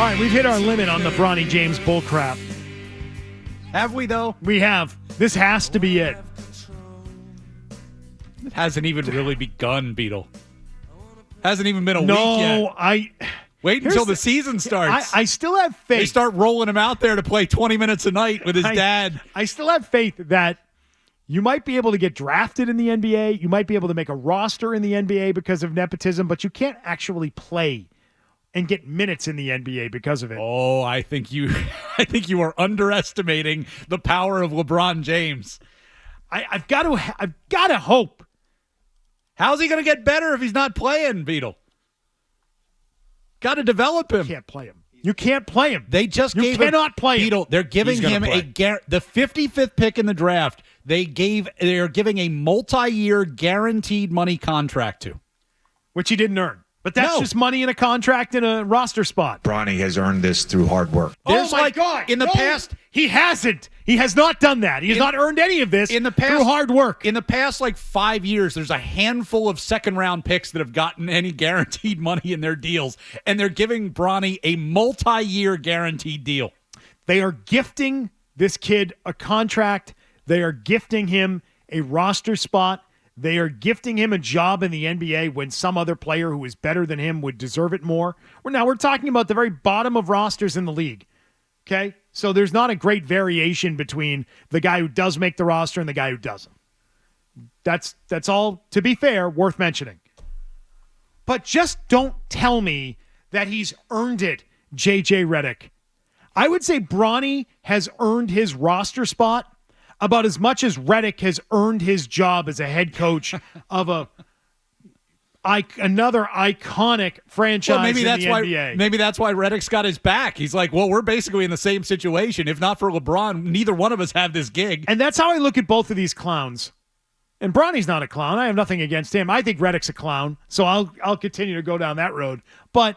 All right, we've hit our limit on the Bronny James bullcrap. Have we, though? We have. This has to be it. It hasn't even really begun, Beetle. Hasn't even been a week No, yet. Wait until the season starts. I still have faith. They start rolling him out there to play 20 minutes a night with his dad. I still have faith that you might be able to get drafted in the NBA. You might be able to make a roster in the NBA because of nepotism, but you can't actually play and get minutes in the NBA because of it. Oh, I think you are underestimating the power of LeBron James. I've got to hope. How's he going to get better if he's not playing, Beetle? Got to develop him. You can't play him. You can't play him. They just you cannot play him. Beetle, they're giving him the 55th pick in the draft. They are giving a multi-year guaranteed money contract to, which he didn't earn. But that's just money in a contract in a roster spot. Bronny has earned this through hard work. Oh, my God. In the past, he hasn't. He has not done that. He has not earned any of this through hard work. In the past, 5 years, there's a handful of second-round picks that have gotten any guaranteed money in their deals, and they're giving Bronny a multi-year guaranteed deal. They are gifting this kid a contract. They are gifting him a roster spot. They are gifting him a job in the NBA when some other player who is better than him would deserve it more. Now we're talking about the very bottom of rosters in the league. Okay? So there's not a great variation between the guy who does make the roster and the guy who doesn't. That's all, to be fair, worth mentioning. But just don't tell me that he's earned it, JJ Redick. I would say Bronny has earned his roster spot about as much as Redick has earned his job as a head coach of another iconic franchise in the NBA. Maybe that's why Redick's got his back. He's like, well, we're basically in the same situation. If not for LeBron, neither one of us have this gig. And that's how I look at both of these clowns. And Bronny's not a clown. I have nothing against him. I think Redick's a clown, so I'll continue to go down that road. But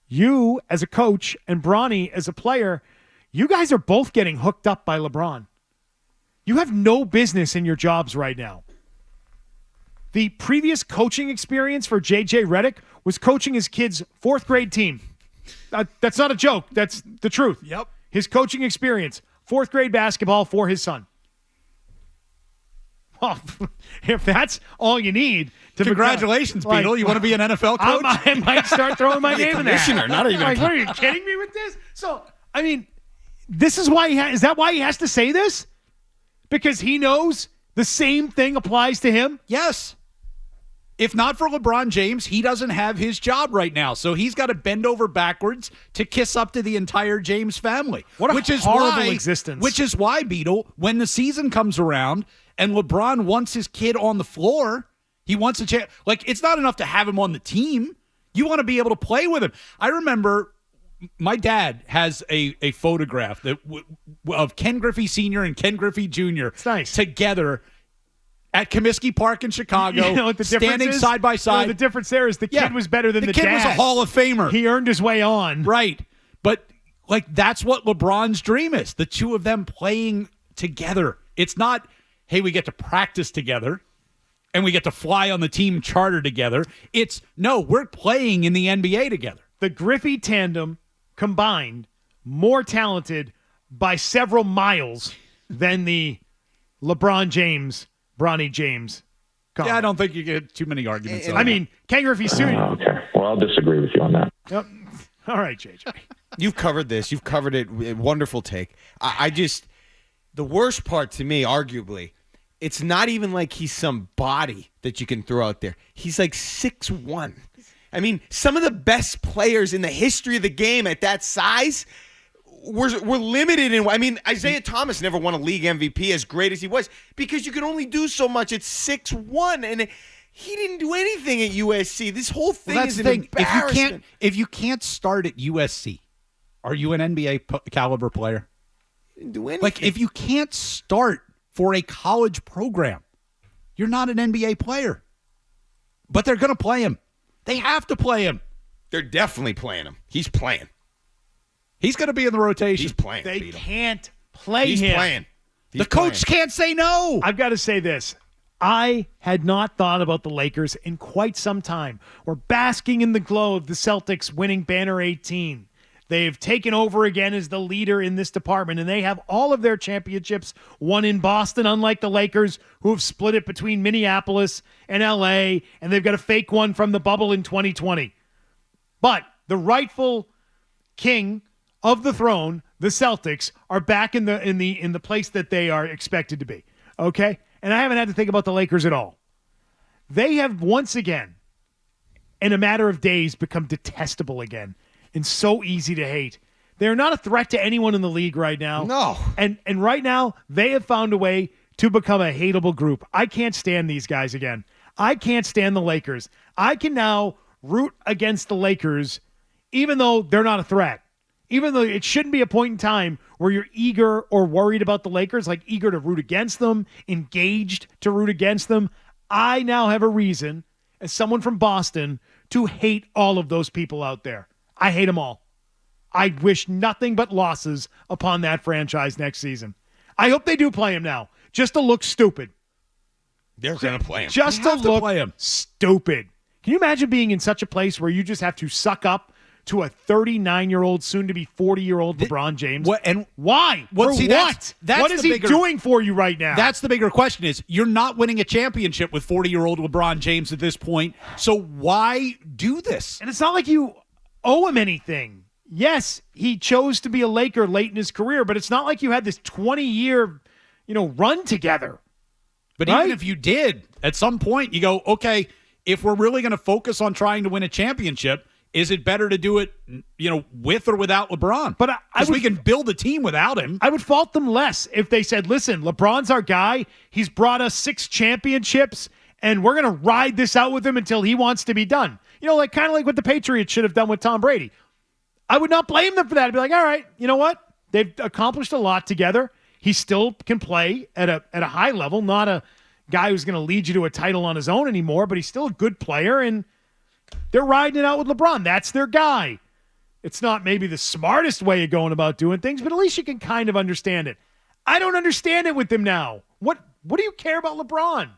you as a coach and Bronny as a player, you guys are both getting hooked up by LeBron. You have no business in your jobs right now. The previous coaching experience for J.J. Redick was coaching his kid's fourth grade team. That's not a joke. That's the truth. Yep. His coaching experience, fourth grade basketball for his son. Well, if that's all you need to congratulations, Beetle. You want to be an NFL coach? I might start throwing my name in there. Not even. What are you kidding me with this? So, I mean, this is why is that why he has to say this? Because he knows the same thing applies to him? Yes. If not for LeBron James, he doesn't have his job right now. So he's got to bend over backwards to kiss up to the entire James family. What a horrible existence. Which is why, Beetle, when the season comes around and LeBron wants his kid on the floor, he wants a chance. It's not enough to have him on the team. You want to be able to play with him. I remember my dad has a photograph of Ken Griffey Sr. and Ken Griffey Jr. It's nice. Together at Comiskey Park in Chicago, you know what the standing side by side. The difference there is the kid was better than the dad. The kid was a Hall of Famer. He earned his way on. Right. But, that's what LeBron's dream is, the two of them playing together. It's not, hey, we get to practice together and we get to fly on the team charter together. It's, no, we're playing in the NBA together. The Griffey tandem combined more talented by several miles than the LeBron James, Bronny James combo. Yeah, I don't think you get too many arguments. I mean, Ken Griffey Sr. Okay. Well, I'll disagree with you on that. Yep. All right, JJ. You've covered this. You've covered it. Wonderful take. I just, the worst part to me, arguably, it's not even like he's some body that you can throw out there. He's like 6'1". I mean, some of the best players in the history of the game at that size were limited in. I mean, Isaiah Thomas never won a league MVP as great as he was because you can only do so much at 6'1", and he didn't do anything at USC. This whole thing is an embarrassment. If you can't start at USC, are you an NBA caliber player? He didn't do anything. If you can't start for a college program, you're not an NBA player. But they're going to play him. They have to play him. They're definitely playing him. He's playing. He's going to be in the rotation. He's playing. They can't play him. He's playing. The coach can't say no. I've got to say this. I had not thought about the Lakers in quite some time. We're basking in the glow of the Celtics winning Banner 18. They've taken over again as the leader in this department, and they have all of their championships won in Boston, unlike the Lakers, who have split it between Minneapolis and LA, and they've got a fake one from the bubble in 2020. But the rightful king of the throne, the Celtics, are back in the place that they are expected to be. Okay? And I haven't had to think about the Lakers at all. They have once again, in a matter of days, become detestable again and so easy to hate. They're not a threat to anyone in the league right now. No. And right now, they have found a way to become a hateable group. I can't stand these guys again. I can't stand the Lakers. I can now root against the Lakers even though they're not a threat. Even though it shouldn't be a point in time where you're eager or worried about the Lakers, like eager to root against them, engaged to root against them. I now have a reason, as someone from Boston, to hate all of those people out there. I hate them all. I wish nothing but losses upon that franchise next season. I hope they do play him now, just to look stupid. They're going to play him. Just to look stupid. Can you imagine being in such a place where you just have to suck up to a 39-year-old, soon-to-be 40-year-old LeBron James? And why? Well, For see, what? that's What is the he bigger- doing for you right now? That's the bigger question is you're not winning a championship with 40-year-old LeBron James at this point. So why do this? And it's not like you owe him anything. Yes, he chose to be a Laker late in his career, but it's not like you had this 20-year, run together. But Right? even if you did, at some point you go, okay, if we're really going to focus on trying to win a championship, is it better to do it, with or without LeBron? But because we can build a team without him. I would fault them less if they said, listen, LeBron's our guy. He's brought us 6 championships, and we're going to ride this out with him until he wants to be done. Kind of like what the Patriots should have done with Tom Brady. I would not blame them for that. I'd be like, all right, you know what? They've accomplished a lot together. He still can play at a high level, not a guy who's going to lead you to a title on his own anymore, but he's still a good player, and they're riding it out with LeBron. That's their guy. It's not maybe the smartest way of going about doing things, but at least you can kind of understand it. I don't understand it with them now. What do you care about LeBron?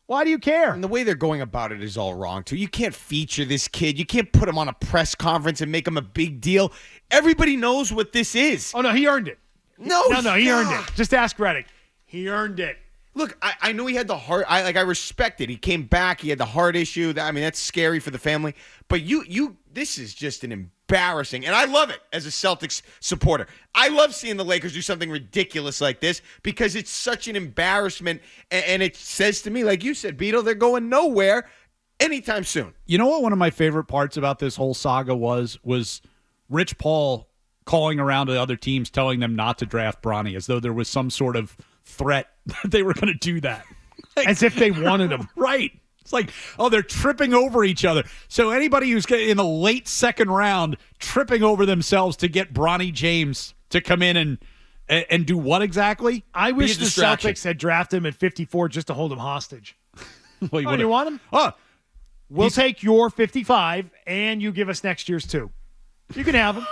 Why do you care? And the way they're going about it is all wrong, too. You can't feature this kid. You can't put him on a press conference and make him a big deal. Everybody knows what this is. Oh, no, he earned it. No, he earned it. Just ask Redick. He earned it. Look, I know he had the heart. I respect it. He came back. He had the heart issue. That's scary for the family. But this is just an embarrassing, and I love it as a Celtics supporter. I love seeing the Lakers do something ridiculous like this because it's such an embarrassment, and it says to me, like you said, Beto, they're going nowhere anytime soon. You know what one of my favorite parts about this whole saga was Rich Paul calling around to other teams telling them not to draft Bronny as though there was some sort of threat that they were going to do that. As if they wanted him. Right. It's like, they're tripping over each other. So anybody who's in the late second round tripping over themselves to get Bronny James to come in and do what exactly? I wish the distraction. Celtics had drafted him at 54 just to hold him hostage. Well, You want him? We'll take your 55, and you give us next year's 2. You can have him.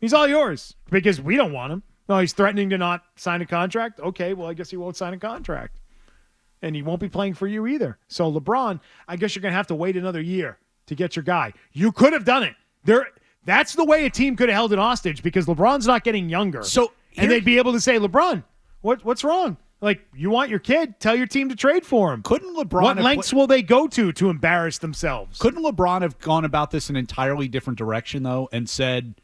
He's all yours because we don't want him. No, he's threatening to not sign a contract. Okay, well, I guess he won't sign a contract. And he won't be playing for you either. So, LeBron, I guess you're going to have to wait another year to get your guy. You could have done it. That's the way a team could have held it hostage because LeBron's not getting younger. And they'd be able to say, LeBron, what's wrong? Like, you want your kid? Tell your team to trade for him. Couldn't LeBron What lengths will they go to embarrass themselves? Couldn't LeBron have gone about this an entirely different direction, though, and said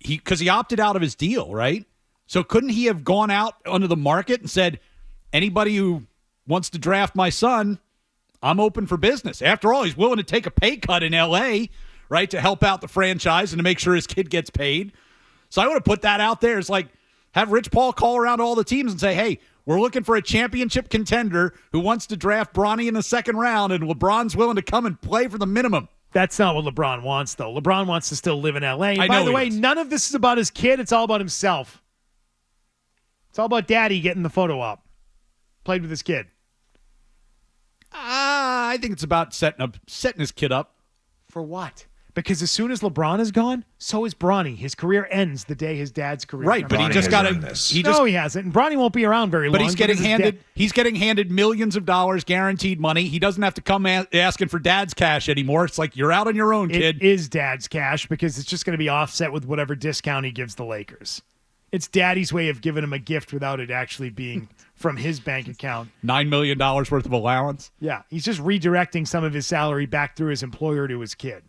because he opted out of his deal, right? So couldn't he have gone out onto the market and said, anybody who wants to draft my son, I'm open for business. After all, he's willing to take a pay cut in L.A., right, to help out the franchise and to make sure his kid gets paid. So I would have put that out there. It's like have Rich Paul call around to all the teams and say, hey, we're looking for a championship contender who wants to draft Bronny in the second round, and LeBron's willing to come and play for the minimum. That's not what LeBron wants, though. LeBron wants to still live in L.A. And I by know the he way, does. none of this is about his kid. It's all about himself. It's all about Daddy getting the photo op. Played with his kid. I think it's about setting his kid up. For what? Because as soon as LeBron is gone, so is Bronny. His career ends the day his dad's career Right, comes but he on. just got to. No, he hasn't. And Bronny won't be around very long. But he's getting because his handed. dad- He's getting handed millions of dollars, guaranteed money. He doesn't have to come asking for dad's cash anymore. It's like you're out on your own, kid. It is dad's cash because it's just going to be offset with whatever discount he gives the Lakers. It's daddy's way of giving him a gift without it actually being from his bank account. $9 million worth of allowance. Yeah, he's just redirecting some of his salary back through his employer to his kid.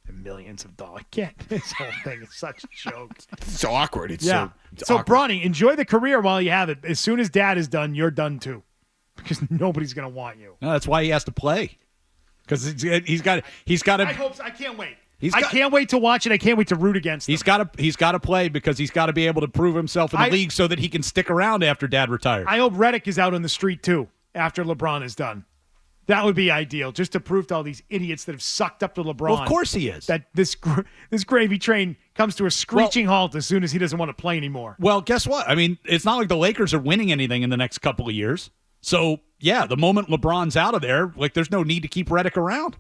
And millions of dollars. This whole thing is such a joke. It's awkward. It's Yeah. so So, awkward. Bronny, enjoy the career while you have it. As soon as dad is done, you're done too. Because nobody's going to want you. No, that's why he has to play. Because he's got I to. hope so. I can't wait. He's I got- can't wait to watch it. I can't wait to root against him. He's got to play because he's got to be able to prove himself in the I- league so that he can stick around after dad retires. I hope Redick is out on the street too after LeBron is done. That would be ideal, just to prove to all these idiots that have sucked up to LeBron. Well, of course he is. That this gravy train comes to a screeching halt as soon as he doesn't want to play anymore. Well, guess what? I mean, it's not like the Lakers are winning anything in the next couple of years. So, yeah, the moment LeBron's out of there, like, there's no need to keep Redick around.